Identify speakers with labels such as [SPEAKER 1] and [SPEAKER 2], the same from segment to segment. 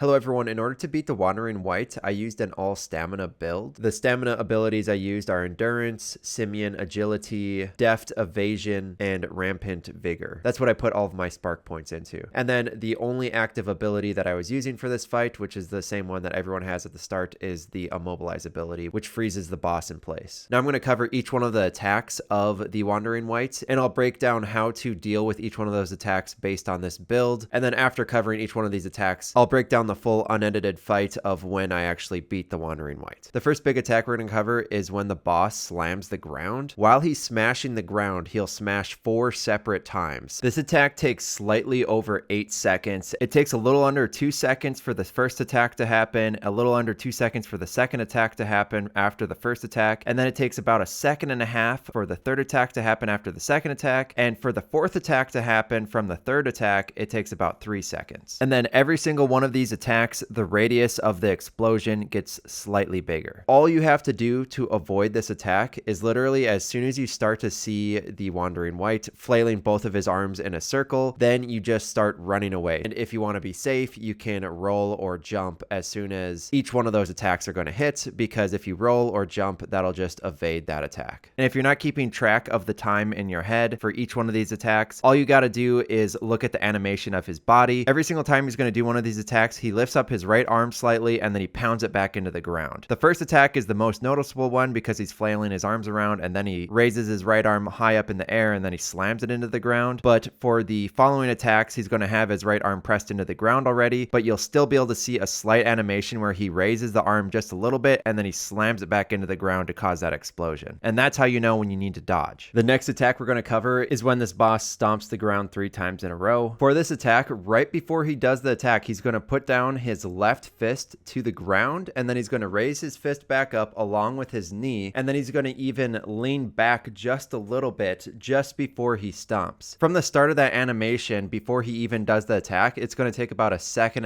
[SPEAKER 1] Hello everyone, in order to beat the Wandering Wight, I used an all stamina build. The stamina abilities I used are Endurance, Simian, Agility, Deft, Evasion, and Rampant Vigor. That's what I put all of my spark points into. And then the only active ability that I was using for this fight, which is the same one that everyone has at the start, is the Immobilize ability, which freezes the boss in place. Now I'm going to cover each one of the attacks of the Wandering Wight, and I'll break down how to deal with each one of those attacks based on this build. And then after covering each one of these attacks, I'll break down the full unedited fight of when I actually beat the Wandering Wight. The first big attack we're going to cover is when the boss slams the ground. While he's smashing the ground, he'll smash 4 separate times. This attack takes slightly over 8 seconds. It takes a little under 2 seconds for the first attack to happen, a little under 2 seconds for the second attack to happen after the first attack, and then it takes about 1.5 seconds for the third attack to happen after the second attack, and for the fourth attack to happen from the third attack, it takes about 3 seconds. And then every single one of these attacks, the radius of the explosion gets slightly bigger. All you have to do to avoid this attack is literally as soon as you start to see the Wandering Wight flailing both of his arms in a circle, then you just start running away. And if you want to be safe, you can roll or jump as soon as each one of those attacks are going to hit, because if you roll or jump, that'll just evade that attack. And if you're not keeping track of the time in your head for each one of these attacks, all you got to do is look at the animation of his body. Every single time he's going to do one of these attacks, he lifts up his right arm slightly and then he pounds it back into the ground. The first attack is the most noticeable one because he's flailing his arms around, and then he raises his right arm high up in the air and then he slams it into the ground. But for the following attacks, he's going to have his right arm pressed into the ground already, but you'll still be able to see a slight animation where he raises the arm just a little bit and then he slams it back into the ground to cause that explosion. And that's how you know when you need to dodge. The next attack we're going to cover is when this boss stomps the ground 3 times in a row. For this attack, right before he does the attack, he's going to put down his left fist to the ground, and then he's going to raise his fist back up along with his knee, and then he's going to even lean back just a little bit just before he stomps. From the start of that animation, before he even does the attack, it's going to take about 1.5 seconds.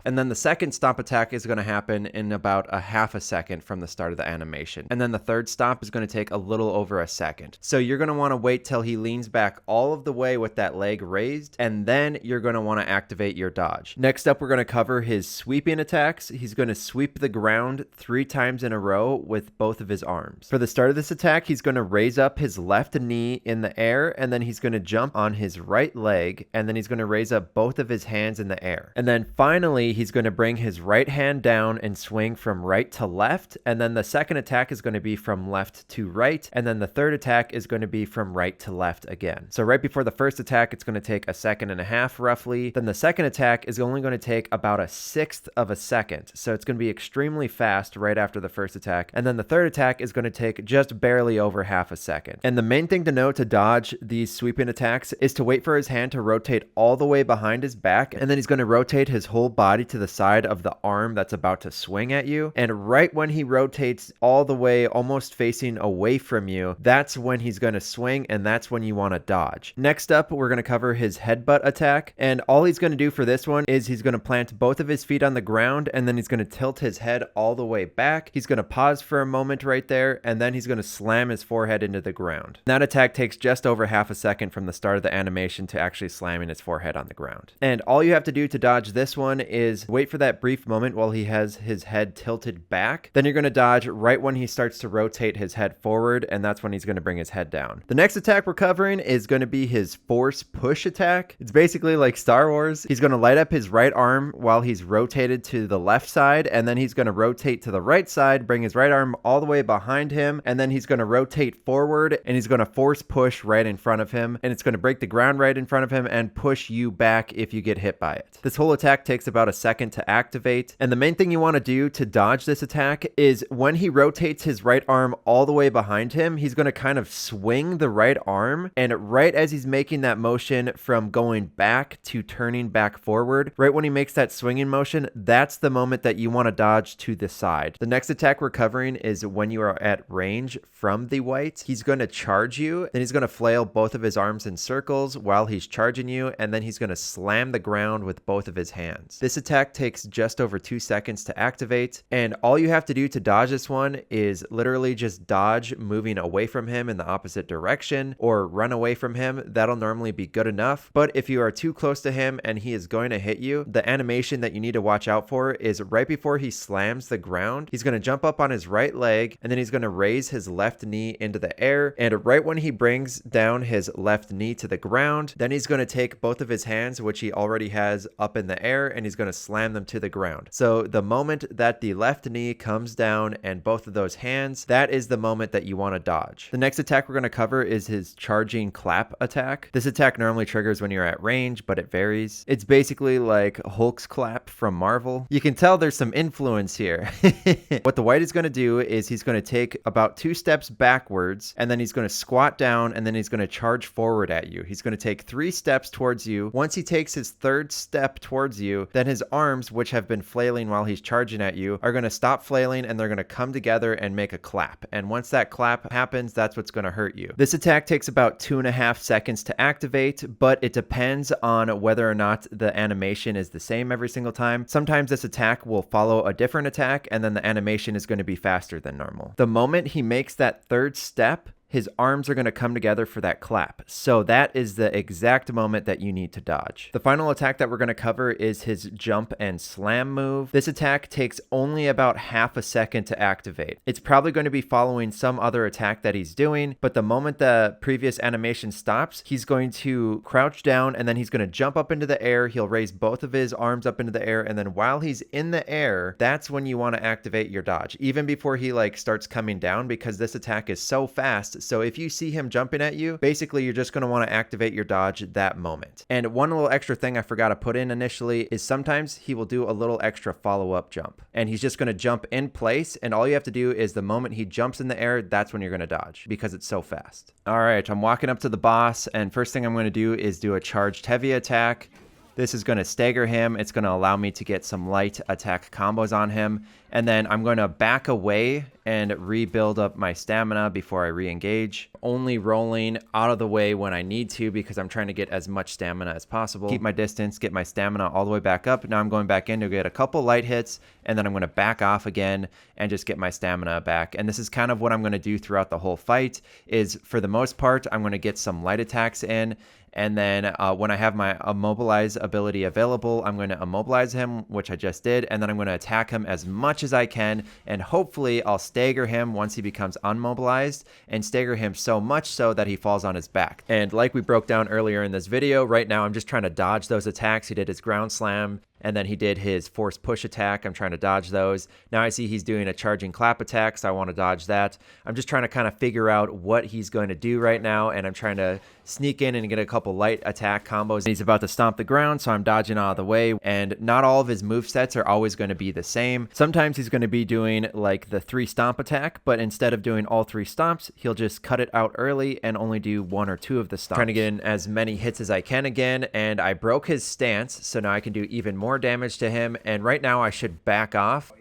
[SPEAKER 1] And then the second stomp attack is going to happen in about 0.5 seconds from the start of the animation. And then the third stomp is going to take a little over 1 second. So you're going to want to wait till he leans back all of the way with that leg raised, and then you're going to want to activate your dodge. Next up, we're going to cover his sweeping attacks. He's going to sweep the ground 3 times in a row with both of his arms. For the start of this attack, he's going to raise up his left knee in the air, and then he's going to jump on his right leg, and then he's going to raise up both of his hands in the air. And then finally, he's going to bring his right hand down and swing from right to left, and then the second attack is going to be from left to right, and then the third attack is going to be from right to left again. So right before the first attack, it's going to take 1.5 seconds roughly. Then the second attack is only going to take about 1/6 of a second. So it's going to be extremely fast right after the first attack. And then the third attack is going to take just barely over 0.5 seconds. And the main thing to know to dodge these sweeping attacks is to wait for his hand to rotate all the way behind his back, and then he's going to rotate his whole body to the side of the arm that's about to swing at you. And right when he rotates all the way almost facing away from you, that's when he's going to swing, and that's when you want to dodge. Next up, we're going to cover his headbutt attack, and all he's going to do for this one is he's going to plant both of his feet on the ground, and then he's going to tilt his head all the way back. He's going to pause for a moment right there, and then he's going to slam his forehead into the ground. That attack takes just over 0.5 seconds from the start of the animation to actually slamming his forehead on the ground. And all you have to do to dodge this one is wait for that brief moment while he has his head tilted back. Then you're going to dodge right when he starts to rotate his head forward, and that's when he's going to bring his head down. The next attack we're covering is going to be his force push attack. It's basically like Star Wars. He's going to light up his right arm while he's rotated to the left side, and then he's going to rotate to the right side, bring his right arm all the way behind him, and then he's going to rotate forward, and he's going to force push right in front of him, and it's going to break the ground right in front of him and push you back if you get hit by it. This whole attack takes about 1 second to activate, and the main thing you want to do to dodge this attack is when he rotates his right arm all the way behind him, he's going to kind of swing the right arm, and right as he's making that motion from going back to turning back forward, right when he makes that swinging motion, that's the moment that you want to dodge to the side. The next attack we're covering is when you are at range from the Wight. He's going to charge you, then he's going to flail both of his arms in circles while he's charging you, and then he's going to slam the ground with both of his hands. This attack takes just over 2 seconds to activate, and all you have to do to dodge this one is literally just dodge moving away from him in the opposite direction or run away from him. That'll normally be good enough, but if you are too close to him and he is going to hit you, the animation animation that you need to watch out for is right before he slams the ground, he's going to jump up on his right leg, and then he's going to raise his left knee into the air. And right when he brings down his left knee to the ground, then he's going to take both of his hands, which he already has up in the air, and he's going to slam them to the ground. So the moment that the left knee comes down and both of those hands, that is the moment that you want to dodge. The next attack we're going to cover is his charging clap attack. This attack normally triggers when you're at range, but it varies. It's basically like Hulk's clap from Marvel. You can tell there's some influence here. What the Wight is going to do is he's going to take about 2 steps backwards, and then he's going to squat down, and then he's going to charge forward at you. He's going to take 3 steps towards you. Once he takes his 3rd step towards you, then his arms, which have been flailing while he's charging at you, are going to stop flailing, and they're going to come together and make a clap. And once that clap happens, that's what's going to hurt you. This attack takes about 2.5 seconds to activate, but it depends on whether or not the animation is the same every single time. Sometimes this attack will follow a different attack, and then the animation is going to be faster than normal. The moment he makes that 3rd step, his arms are going to come together for that clap. So that is the exact moment that you need to dodge. The final attack that we're going to cover is his jump and slam move. This attack takes only about half a second to activate. It's probably going to be following some other attack that he's doing, but the moment the previous animation stops, he's going to crouch down, and then he's going to jump up into the air. He'll raise both of his arms up into the air, and then while he's in the air, that's when you want to activate your dodge, even before he starts coming down, because this attack is so fast. So if you see him jumping at you, basically you're just going to want to activate your dodge that moment. And one little extra thing I forgot to put in initially is sometimes he will do a little extra follow-up jump, and he's just going to jump in place, and all you have to do is the moment he jumps in the air, that's when you're going to dodge, because it's so fast. All right, I'm walking up to the boss, and first thing I'm going to do is do a charged heavy attack. This is going to stagger him. It's going to allow me to get some light attack combos on him. And then I'm going to back away and rebuild up my stamina before I re-engage. Only rolling out of the way when I need to, because I'm trying to get as much stamina as possible. Keep my distance, get my stamina all the way back up. Now I'm going back in to get a couple light hits, and then I'm going to back off again and just get my stamina back. And this is kind of what I'm going to do throughout the whole fight, is for the most part, I'm going to get some light attacks in. And then when I have my immobilize ability available, I'm going to immobilize him, which I just did. And then I'm going to attack him as much as I can. And hopefully I'll stagger him once he becomes unmobilized, and stagger him so much so that he falls on his back. And like we broke down earlier in this video, right now I'm just trying to dodge those attacks. He did his ground slam, and then he did his force push attack. I'm trying to dodge those. Now I see he's doing a charging clap attack, so I want to dodge that. I'm just trying to kind of figure out what he's going to do right now, and I'm trying to sneak in and get a couple light attack combos. He's about to stomp the ground, so I'm dodging out of the way. And not all of his movesets are always going to be the same. Sometimes he's going to be doing like the 3 stomp attack, but instead of doing all 3 stomps, he'll just cut it out early and only do 1 or 2 of the stomps. Trying to get in as many hits as I can again, and I broke his stance, so now I can do even more damage to him. And right now I should back off.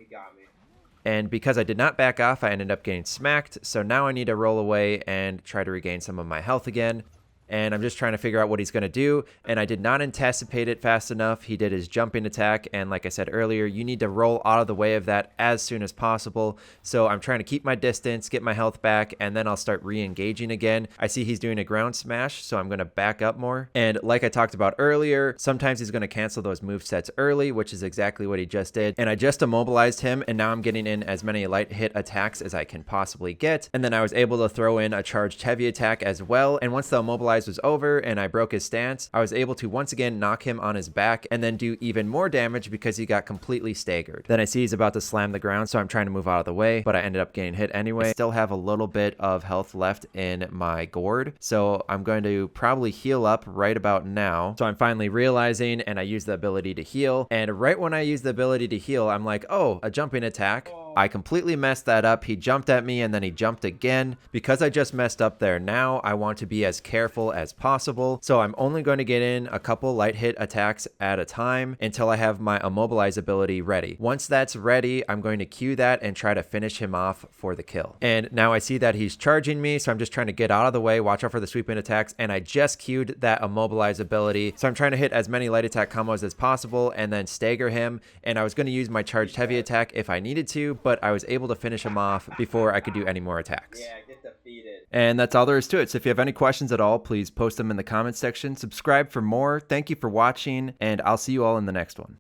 [SPEAKER 1] And because I did not back off, I ended up getting smacked. So now I need to roll away and try to regain some of my health again. And I'm just trying to figure out what he's going to do. And I did not anticipate it fast enough. He did his jumping attack. And like I said earlier, you need to roll out of the way of that as soon as possible. So I'm trying to keep my distance, get my health back, and then I'll start re-engaging again. I see he's doing a ground smash, so I'm going to back up more. And like I talked about earlier, sometimes he's going to cancel those movesets early, which is exactly what he just did. And I just immobilized him, and now I'm getting in as many light hit attacks as I can possibly get. And then I was able to throw in a charged heavy attack as well. And once the immobilize was over and I broke his stance, I was able to once again knock him on his back and then do even more damage because he got completely staggered. Then I see he's about to slam the ground, so I'm trying to move out of the way, but I ended up getting hit anyway. I still have a little bit of health left in my gourd, so I'm going to probably heal up right about now. So I'm finally realizing, and I use the ability to heal, and right when I use the ability to heal, I'm like, oh, a jumping attack. I completely messed that up. He jumped at me and then he jumped again. Because I just messed up there, now I want to be as careful as possible. So I'm only going to get in a couple light hit attacks at a time until I have my immobilize ability ready. Once that's ready, I'm going to cue that and try to finish him off for the kill. And now I see that he's charging me, so I'm just trying to get out of the way, watch out for the sweeping attacks, and I just cued that immobilize ability. So I'm trying to hit as many light attack combos as possible and then stagger him. And I was going to use my charged heavy attack if I needed to, but I was able to finish him off before I could do any more attacks.
[SPEAKER 2] Yeah, get defeated.
[SPEAKER 1] And that's all there is to it. So if you have any questions at all, please post them in the comments section. Subscribe for more. Thank you for watching, and I'll see you all in the next one.